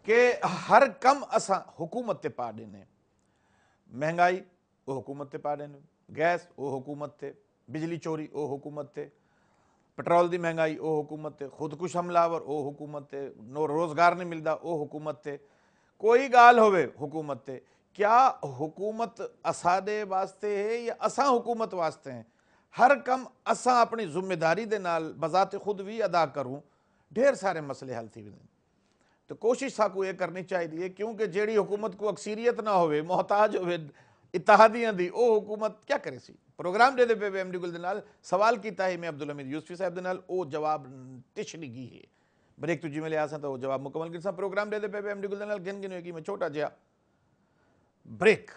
कि हर कम असां हुकूमत ते पा ॾिने। महंगाई वो हुकूमत ते पा ॾिने, गैस वो हुकूमत ते, बिजली चोरी वो हुकूमत ते, पेट्रोल की महंगाई वो हुकूमत ते, खुदकुश हमलावर वो हुकूमत ते, नो रोज़गार नहीं मिलता वो हुकूमत ते, कोई गाल होवे हुकूमत ते। क्या हुकूमत असादे वास्ते है या असां हुकूमत वास्ते हैं? हर कम असां अपनी जिम्मेदारी दे नाल बजाते खुद भी अदा करूँ, ढेर सारे मसले हल थी वेंदे। तो कोशिश साकू ये करनी चाहिए, क्योंकि जेड़ी हुकूमत को अक्सीरियत ना होवे, मोहताज होवे इत्तेहादियां दी, वो हुकूमत क्या करे सी। प्रोग्राम दे पे एमडी गुल दे नाल सवाल कीता है मैं अब्दुल हमीद यूसुफी साहब दे नाल, वो जवाब टिश नहीं गई है। ब्रेक तुझी में लिया तो वो जवाब मुकम्मल कर प्रोग्राम दे पे एमडी गुल दे नाल गिन गिन मैं छोटा जहा ब्रेक।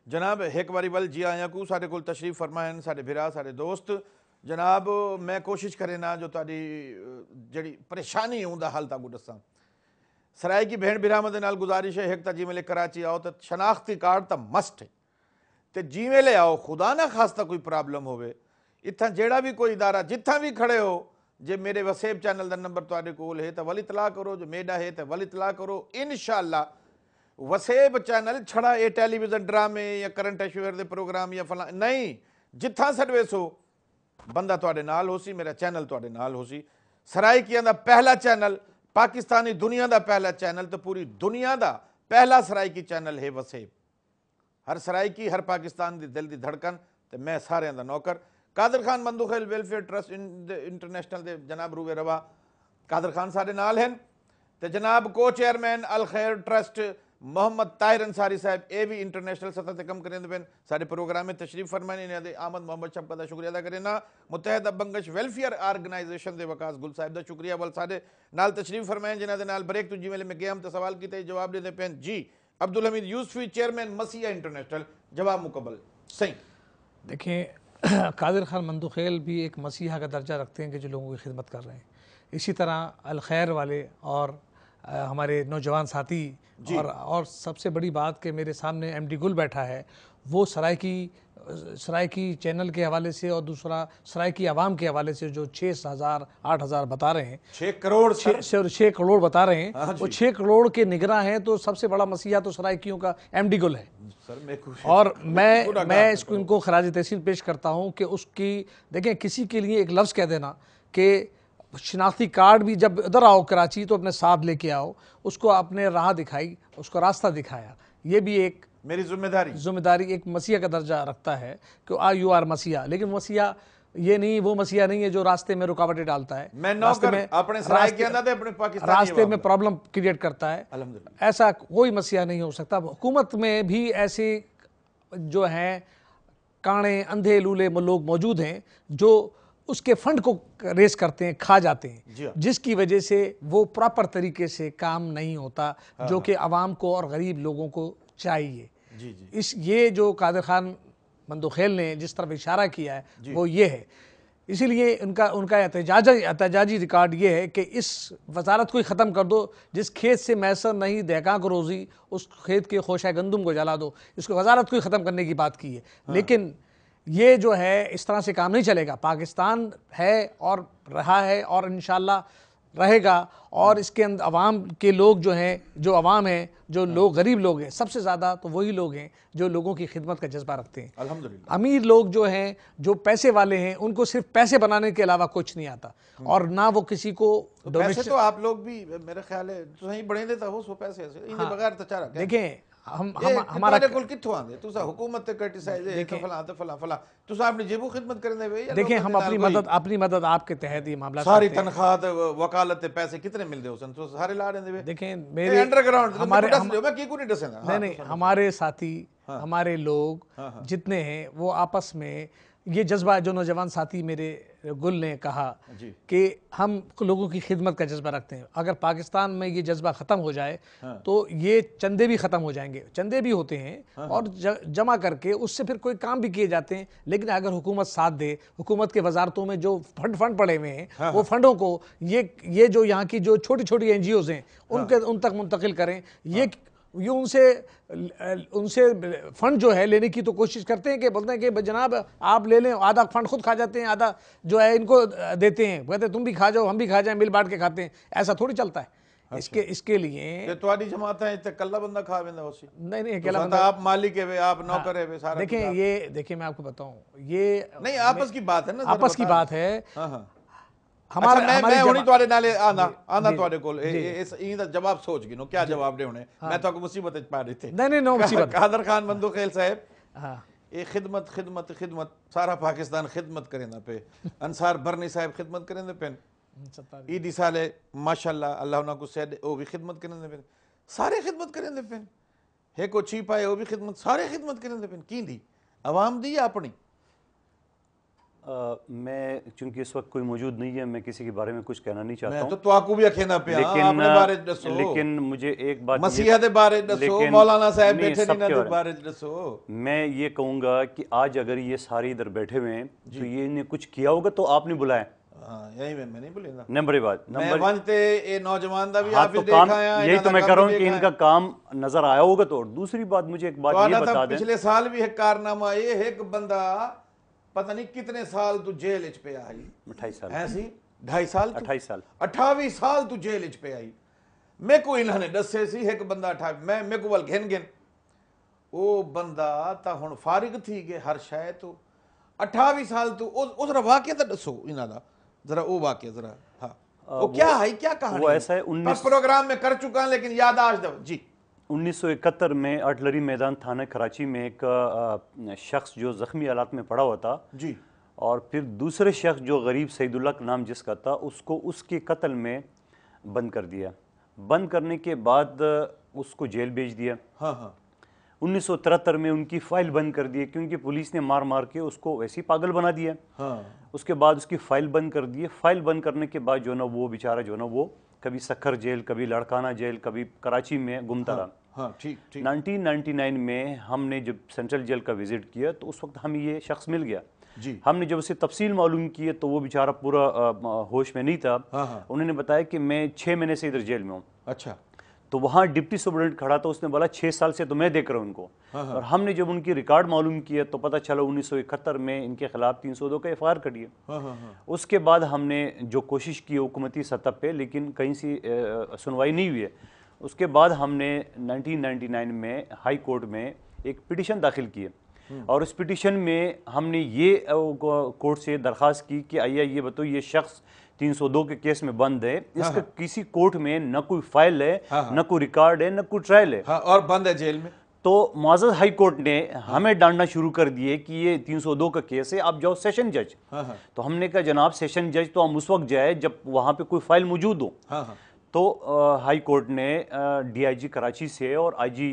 जनाब एक बारी वल जी आया को साढ़े को तशरीफ फरमायन साढ़े भिरा साढ़े दोस्त। जनाब मैं कोशिश करे ना जो ताड़ी जड़ी परेशानी उनका हल ताकू दसा। सराय की भेड़ बिरामद नाल गुजारिश है एक जी वेले कराची आओ तो शनाख्ती कार्ड तो मस्ट है, तो जी वेले आओ खुदा ना खास्ता कोई प्रॉब्लम होवे इतना जेड़ा भी कोई इदारा जिथा भी खड़े हो, जे मेरे वसेब चैनल का नंबर तुहाडे कोल है तो वल इतला करो, जो मेरा है तो वल इतला करो। इंशाअल्लाह वसेब चैनल छड़ा ये टेलीविजन ड्रामे या करंट अफेयर के प्रोग्राम या फला नहीं, जिथा सर्विस हो बंदा तुहाडे नाल हो सी, मेरा चैनल तुहाडे नाल हो सी। सराइकियां दा पहला चैनल, पाकिस्तानी दुनिया का पहला चैनल, तो पूरी दुनिया का पहला सराइकी चैनल है वसेब। हर सराइकी हर पाकिस्तान की दिल की धड़कन, तो मैं सारे का नौकर। Kadar Khan Mandokhel welfare trust international के जनाब रूवे रवा कादर खान साढ़े नाल हैं, तो जनाब को चेयरमैन अल खैर ट्रस्ट मोहम्मद ताहिर अंसारी साहब ये भी इंटरनेशनल सतह से कम करें पे साढ़े प्रोग्राम में तशरीफ फरमाने ने आमद मोहम्मद शफकत का शुक्रिया अदा करें ना। मुतहदा बंगश वेलफेयर ऑर्गेनाइजेशन के वकास गुल साहब का शुक्रिया वल साढ़े नाल तशरीफ फरमाए जिन्होंने नाल ब्रेक तुझी वेले में गया हम तो सवाल किए जवाब देते पे जी अब्दुल हमीद यूसुफी चेयरमैन मसीहा इंटरनेशनल जवाब मुकबल सही। देखिए कादिर खान मंदूखेल भी एक मसीहा का दर्जा रखते हैं कि जो लोगों की खिदमत कर रहे हैं। इसी तरह अल खैर वाले और हमारे नौजवान साथी और सबसे बड़ी बात कि मेरे सामने एमडी गुल बैठा है, वो सराइकी चैनल के हवाले से और दूसरा सराइकी आवाम के हवाले से जो 6,000 8,000 बता रहे हैं, 6 करोड़ बता रहे हैं, वो 6 करोड़ के निगरां हैं। तो सबसे बड़ा मसीहा तो सराइकियों का एमडी गुल है और मैं इसको इनको खराज तहसीन पेश करता हूँ कि उसकी देखें किसी के लिए एक लफ्ज़ कह देना कि शनाख्ती कार्ड भी जब इधर आओ कराची तो अपने साथ लेके आओ, उसको आपने राह दिखाई, उसको रास्ता दिखाया, ये भी एक मेरी जिम्मेदारी एक मसीहा का दर्जा रखता है कि यू आर मसीहा। लेकिन मसीहा ये नहीं, वो मसीहा नहीं है जो रास्ते में रुकावटें डालता है, रास्ते में प्रॉब्लम क्रिएट करता है। ऐसा कोई मसीहा नहीं हो सकता। हुकूमत में भी ऐसे जो हैं काणे अंधे लूले लोग मौजूद हैं जो उसके फंड को रेस करते हैं, खा जाते हैं, जिसकी वजह से वो प्रॉपर तरीके से काम नहीं होता जो कि आवाम को और गरीब लोगों को चाहिए। इस ये जो कादिर खान मंदूखेल ने जिस तरफ इशारा किया है वो ये है। इसीलिए उनका एहतजाजी रिकॉर्ड ये है कि इस वजारत को ही ख़त्म कर दो, जिस खेत से मैसर नहीं दहका को रोज़ी उस खेत के खोशा गंदुम को जला दो। इसको वजारत को ही ख़त्म करने की बात की है। लेकिन ये जो है इस तरह से काम नहीं चलेगा। पाकिस्तान है और रहा है और इंशाल्लाह रहेगा, और इसके अंदर अवाम के लोग जो हैं, जो अवाम हैं, जो लोग गरीब लोग हैं, सबसे ज़्यादा तो वही लोग हैं जो लोगों की खिदमत का जज्बा रखते हैं। अल्हम्दुलिल्लाह। अमीर लोग जो हैं, जो पैसे वाले हैं, उनको सिर्फ पैसे बनाने के अलावा कुछ नहीं आता और ना वो किसी को तो पैसे तो आप लोग भी मेरे ख्याल है तो सही बढ़े देता हो सो पैसे इनके बगैर तो चारा देखें हमारा कुल कित्थों आंदे तुसा हुकूमत ते क्रिटिसाइज है तो फला तो फला फला तुसा अपनी जेबू खिदमत करने वे। देखिए हम अपनी मदद आपके तहत ही मामला सारी तनख्वाह वकालत पैसे कितने मिलते हो तो सारे ला रहे वे। देखें मेरे अंडरग्राउंड नहीं हमारे साथी हमारे लोग जितने हैं वो आपस में ये जज्बा जो नौजवान साथी मेरे गुल ने कहा जी। कि हम लोगों की खिदमत का जज्बा रखते हैं, अगर पाकिस्तान में ये जज्बा ख़त्म हो जाए तो ये चंदे भी ख़त्म हो जाएंगे। चंदे भी होते हैं और जमा करके उससे फिर कोई काम भी किए जाते हैं, लेकिन अगर हुकूमत साथ दे, हुकूमत के वजारतों में जो फंड पड़े हुए हैं वो फंडों को ये जो यहाँ की जो छोटी छोटी NGOs हैं उन तक मुंतकिल करें। ये उनसे फंड जो है लेने की तो कोशिश करते हैं कि बोलते हैं कि जनाब आप ले लें, आधा फंड खुद खा जाते हैं, आधा जो है इनको देते हैं, कहते हैं तुम भी खा जाओ हम भी खा जाएं, मिल बांट के खाते हैं। ऐसा थोड़ी चलता है। इसके लिए तुम्हारी जमात है इतने कल्ला बंदा खा वेंदा होसी नहीं अकेला बंदा, आप मालिक है वे, आप नौकर है वे, सारा देखिए मैं आपको बताऊं, ये नहीं आपस की बात है ना, आपस की बात है। हमारा मैं हुनी ਤੁਹਾਡੇ ਨਾਲ ਆਂਦਾ ਤੁਹਾਡੇ ਕੋਲ ਇਸ ਇਹਦਾ ਜਵਾਬ ਸੋਚ ਗਿਨੋ क्या जवाब दे होने मैं तो मुसीबत च पा रही थी। नहीं नो मुसीबत। कादर खान बंदूखेल साहब ये खिदमत खिदमत खिदमत सारा पाकिस्तान खिदमत करेंदा पे, अंसार बरनी साहब खिदमत करेंदे पे, ईदी साले माशाल्लाह अल्लाह उन्हां को सेड ओ भी खिदमत करेंदे पे, सारे खिदमत करेंदे पे, है को छी पाए ओ भी खिदमत, सारे खिदमत करेंदे पे। की दी आवाम दी या अपनी? मैं चूंकि इस वक्त कोई मौजूद नहीं है, मैं किसी के बारे में कुछ कहना नहीं चाहता हूं। तो आपको भी अखेना पे अपने बारे दसो, लेकिन मुझे एक बात मसीहा दे बारे दसो, मौलाना साहब बैठे नहीं ना दे बारे दसो। मैं ये कहूंगा कि आज अगर ये सारे इधर बैठे हुए हैं तो ये इन्हें कुछ किया होगा तो आपने बुलाया। यही मैं नहीं बोलेगा। नंबर बात नंबर वनते ए नौजवान दा भी आप तो देखा आया, यही तो मैं कह रहा हूं कि इनका काम नजर आया होगा। तो दूसरी बात मुझे एक बात ये बता दें, पिछले साल भी एक कारनामा ये एक बंदा पता नहीं कितने साल तू जेल च पे आई, 28 साल ऐसी 2.5 साल 28 साल 28 साल तू जेल च पे आई। मैं को इन्होंने दसे सी एक बंदा 28 मैं मेरे को वाल गिन वो बंदा ता हुन फारिग थी गए हर शाय तो 28 साल तू उस वाक्य तो दसो इन्हां दा जरा वो वाक्य जरा। हाँ वो क्या है, क्या कहानी? वो ऐसा है 19 प्रोग्राम में कर चुका लेकिन याद आज दो जी। 1971 में आर्टिलरी मैदान थाना कराची में एक शख्स जो ज़ख्मी हालात में पड़ा हुआ था जी, और फिर दूसरे शख्स जो गरीब सईदुल्ला नाम जिसका था उसको उसके कत्ल में बंद कर दिया। बंद करने के बाद उसको जेल भेज दिया। हाँ हाँ 1973 में उनकी फाइल बंद कर दी क्योंकि पुलिस ने मार मार के उसको वैसे ही पागल बना दिया। हाँ उसके बाद उसकी फाइल बंद कर दी। फाइल बंद करने के बाद जो ना वो बेचारा जो ना वो कभी सखर जेल, कभी लड़काना जेल, कभी कराची में घूमता रहा। हाँ ठीक ठीक। 1999 में हमने जब सेंट्रल जेल का विजिट किया तो उस वक्त हमें ये शख्स मिल गया जी। हमने जब उसे तफसील मालूम की तो वो बेचारा पूरा होश में नहीं था। हाँ। उन्होंने बताया कि मैं 6 महीने से इधर जेल में हूँ। अच्छा। तो वहाँ डिप्टी सुपरिटेंडेंट खड़ा था, उसने बोला 6 साल से तो मैं देख रहा हूँ उनको। और हमने जब उनकी रिकॉर्ड मालूम किया तो पता चला 1971 में इनके खिलाफ 302 का FIR कटी है। उसके बाद हमने जो कोशिश की हुकूमती सतह पे, लेकिन कहीं सी सुनवाई नहीं हुई है। उसके बाद हमने 1999 में हाई कोर्ट में एक पिटीशन दाखिल की है और उस पिटीशन में हमने ये कोर्ट से दरख्वास्त की कि आइए ये बताओ ये शख्स 302 के केस में बंद है, इसका किसी कोर्ट में न कोई फाइल है, न कोई रिकॉर्ड है, न कोई ट्रायल है, और बंद है जेल में। तो मुआज़्ज़ज़ हाई कोर्ट ने हमें डांटना शुरू कर दिए कि ये 302 का केस है, आप जाओ सेशन जज। तो हमने कहा जनाब सेशन जज तो हम उस वक्त जाए जब वहाँ पे कोई फाइल मौजूद हो। तो हाई कोर्ट ने DIG कराची से और IG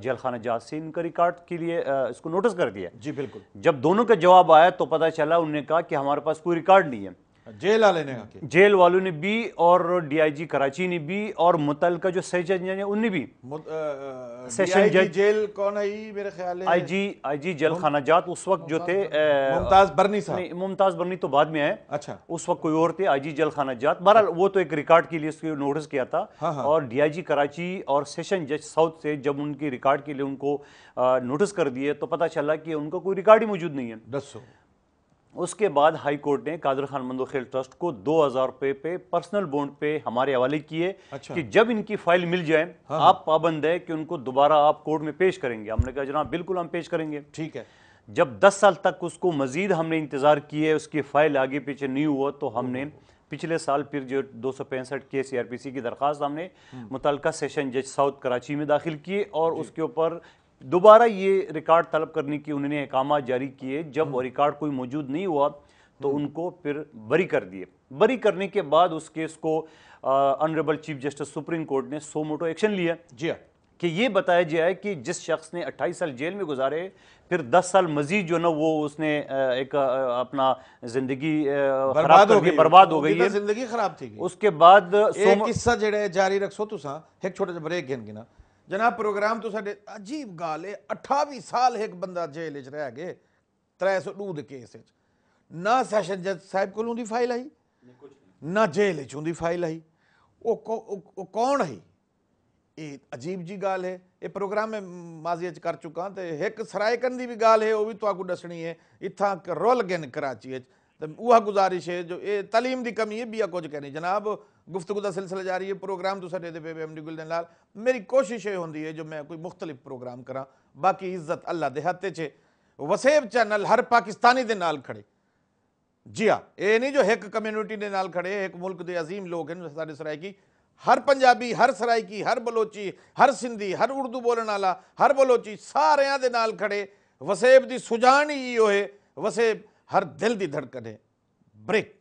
जेल खाना जात से इनका रिकॉर्ड के लिए इसको नोटिस कर दिया। जी बिल्कुल। जब दोनों का जवाब आया तो पता चला, उन्होंने कहा कि हमारे पास कोई रिकॉर्ड नहीं है। जेल वाले ने जेल वालों ने भी और DIG कराची ने भी और मुतल्लिका जो सेशन जज है उन्हें भी सेशन जज जेल कौन है मेरे ख्याल है IG जेल खाना जात उस वक्त जो थे मुमताज बरनी साहब। नहीं, मुमताज बरनी तो बाद में आए। अच्छा। उस वक्त कोई और थे IG जेल खाना जात। बहरहाल वो तो एक रिकॉर्ड के लिए उसको नोटिस किया था। और DIG कराची और सेशन जज साउथ से जब उनकी रिकॉर्ड के लिए उनको नोटिस कर दिए तो पता चला कि उनका कोई रिकॉर्ड ही मौजूद नहीं है। 10 उसके बाद हाई कोर्ट ने कादर खान बंदूखेल ट्रस्ट को 2000 रुपये पे पर्सनल बॉन्ड पे हमारे हवाले किए। अच्छा। कि जब इनकी फाइल मिल जाए आप पाबंद है कि उनको दोबारा आप कोर्ट में पेश करेंगे। हमने कहा जनाब बिल्कुल हम पेश करेंगे। ठीक है। जब 10 साल तक उसको मजीद हमने इंतजार किए, उसकी फाइल आगे पीछे नहीं हुआ तो हमने पिछले साल फिर जो 265 के CRPC की दरख्वास्त हमने मुतल्लिका सेशन जज साउथ कराची में दाखिल की और उसके ऊपर दोबारा ये रिकॉर्ड तलब करने की उन्होंने अहकाम जारी किए। जब वो रिकॉर्ड कोई मौजूद नहीं हुआ तो उनको फिर बरी कर दिए। बरी करने के बाद उस केस को honourable chief justice supreme court ने सो मोटो एक्शन लिया जी कि ये बताया जाए कि जिस शख्स ने 28 साल जेल में गुजारे, फिर 10 साल मजीद जो ना वो उसने एक अपना जिंदगी बर्बाद हो गई, बर्बाद हो गई है, जिंदगी खराब थी। उसके बाद एक किस्सा जेड़ा जारी रखो तुसा, एक छोटा जिहा ब्रेक गिन गिना जनाब। प्रोग्राम तो साडे अजीब गाल है, 28 साल एक बंदा जेल च रह गए 302 दे केस च, ना सैशन जज साहब कोलों दी फाइल आई, ना जेल चों दी फाइल आई। वो कौन है? ये अजीब जी गाल है। ये प्रोग्राम में माजी कर चुका तो एक सरायकन की भी गाल है, वो भी तो दसनी है। इतना रोल गए कराची तो वह गुजारिश है जो ये तलीम की कमी है भी कुछ कहनी। जनाब गुफ्तगू का सिलसिला जारी है, प्रोग्राम तो साडे पे एमडी गुलशन लाल। मेरी कोशिश ये होंदी है जो मैं कोई मुख्तलिफ प्रोग्राम करा, बाकी इज्जत अल्लाह दे हत्थ च। वसेब चैनल हर पाकिस्तानी दे नाल खड़े, जी हाँ, ये नहीं जो एक कम्यूनिटी के नाल खड़े, एक मुल्क के अजीम लोग हैं साडे सरायकी, हर पंजाबी, हर सरायकी, हर बलोची, हर सिंधी, हर उर्दू बोलने वाला, हर बलोची सारियां दे नाल खड़े। वसेब दी सुजान ही इहो है, वसेब हर दिल दी धड़कन है। ब्रेक।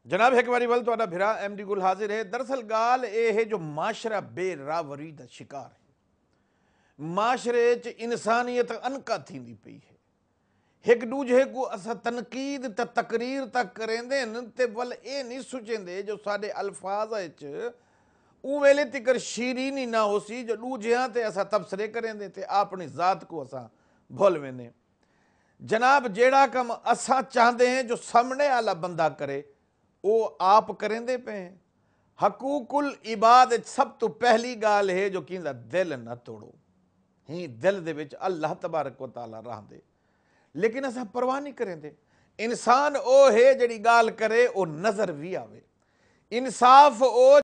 जनाब एक बारी बल तो भिरा एमडी गुल हाजिर है। दरअसल गाल ये है जो माशरा बेरावरी का शिकार है, माशरे च इंसानियत अनका थींदी पई है। एक दूजे को असा तनकीद त तकरीर तक करेंदे ते वल ये नहीं सोचेंदे जो साडे अल्फाज उ वेले तिकर शीरीनी ना होसी जो दूजियां ते असा तबसरे करेंदे ते अपनी जात को असा भूल वेंदे। जनाब जेड़ा कम असा चाहते हैं जो सामने वाला बंदा करे वो आप करेंदे पे। हकूकुल इबाद सब तो पहली गाल है जो कि दिल न तोड़ो, ही दिल दे विच अल्लाह तबारक व तआला रहंदे, लेकिन असा परवाह नहीं करेंदे। इंसान ओ है जड़ी गाल करे वो नजर भी आवे, इंसाफ ओ